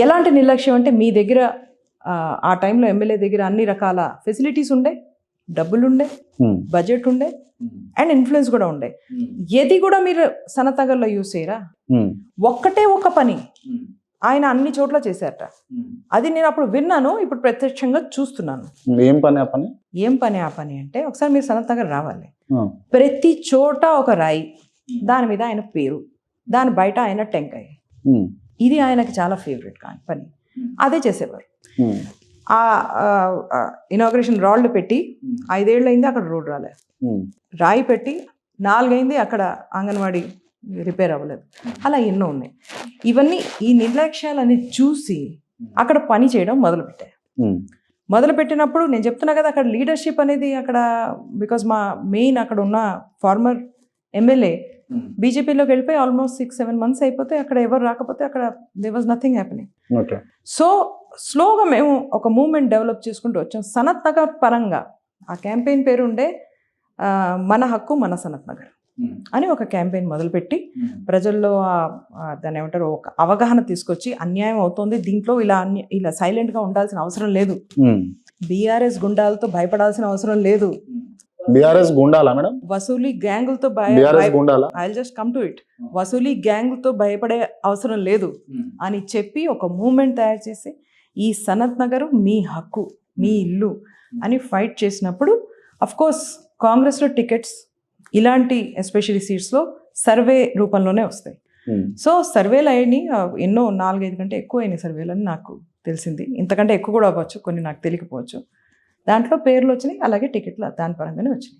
ఎలాంటి నిర్లక్ష్యం అంటే మీ దగ్గర ఆ టైంలో ఎమ్మెల్యే దగ్గర అన్ని రకాల ఫెసిలిటీస్ ఉండే, డబ్బులు ఉండే, బడ్జెట్ ఉండే అండ్ ఇన్ఫ్లుయెన్స్ కూడా ఉండే. ఏది కూడా మీరు సనత్ నగర్లో యూజ్ చేయరా? ఒక్కటే ఒక పని ఆయన అన్ని చోట్ల చేశారట. అది నేను అప్పుడు విన్నాను, ఇప్పుడు ప్రత్యక్షంగా చూస్తున్నాను. ఏం పని ఆ పని? ఏం పని ఆ పని అంటే, ఒకసారి మీరు సనత్ నగర్ రావాలి. ప్రతి చోట ఒక రాయి, దాని మీద ఆయన పేరు, దాని బయట ఆయన టెంకాయ. ఇది ఆయనకి చాలా ఫేవరెట్ కానీ పని. అదే చేసేవారు. ఆ ఇనాగ్రేషన్ రాళ్ళు పెట్టి 5 ఏళ్ళు అయింది, అక్కడ రోడ్ రాలేదు. రాయి పెట్టి 4 అయింది, అక్కడ అంగన్వాడీ రిపేర్ అవ్వలేదు. అలా ఎన్నో ఉన్నాయి. ఇవన్నీ ఈ నిర్లక్ష్యాలని చూసి అక్కడ పని చేయడం మొదలుపెట్టినప్పుడు నేను చెప్తున్నా కదా, అక్కడ లీడర్షిప్ అనేది అక్కడ, బికాజ్ మా మెయిన్ అక్కడ ఉన్న ఫార్మర్ ఎమ్మెల్యే బీజేపీలోకి వెళ్ళిపోయి ఆల్మోస్ట్ 6-7 months అయిపోతే అక్కడ ఎవరు రాకపోతే అక్కడ they was nothing happening. So స్లోగా మేము ఒక మూవ్మెంట్ డెవలప్ చేసుకుంటూ వచ్చాం. సనత్ నగర్ పరంగా ఆ క్యాంపెయిన్ పేరు ఉండే మన హక్కు మన సనత్ నగర్ అని ఒక క్యాంపెయిన్ మొదలుపెట్టి ప్రజల్లో దాన్ని ఏమంటారు, ఒక అవగాహన తీసుకొచ్చి అన్యాయం అవుతుంది దీంట్లో, ఇలా సైలెంట్గా ఉండాల్సిన అవసరం లేదు, బీఆర్ఎస్ గుండాలతో భయపడాల్సిన అవసరం లేదు. బీఆర్ఎస్ గుండాలా మేడం? వసూలీ గ్యాంగులతో I just come to it, వసూలీ గ్యాంగులతో భయపడే అవసరం లేదు అని చెప్పి ఒక మూవ్మెంట్ తయారు చేసి ఈ సనత్ నగర్ మీ హక్కు, మీ ఇల్లు అని ఫైట్ చేసినప్పుడు అఫ్ కోర్స్ కాంగ్రెస్లో టికెట్స్ ఇలాంటి ఎస్పెషల్లీ సీట్స్లో సర్వే రూపంలోనే వస్తాయి. సో సర్వేలు అయినాయి, ఎన్నో 4-5 కంటే ఎక్కువ అయినాయి సర్వేలు అని నాకు తెలిసింది. ఇంతకంటే ఎక్కువ కూడా అవ్వచ్చు, కొన్ని నాకు తెలియకపోవచ్చు. దాంట్లో పేర్లు వచ్చినాయి, అలాగే టికెట్లు దాని పరంగానే వచ్చినాయి.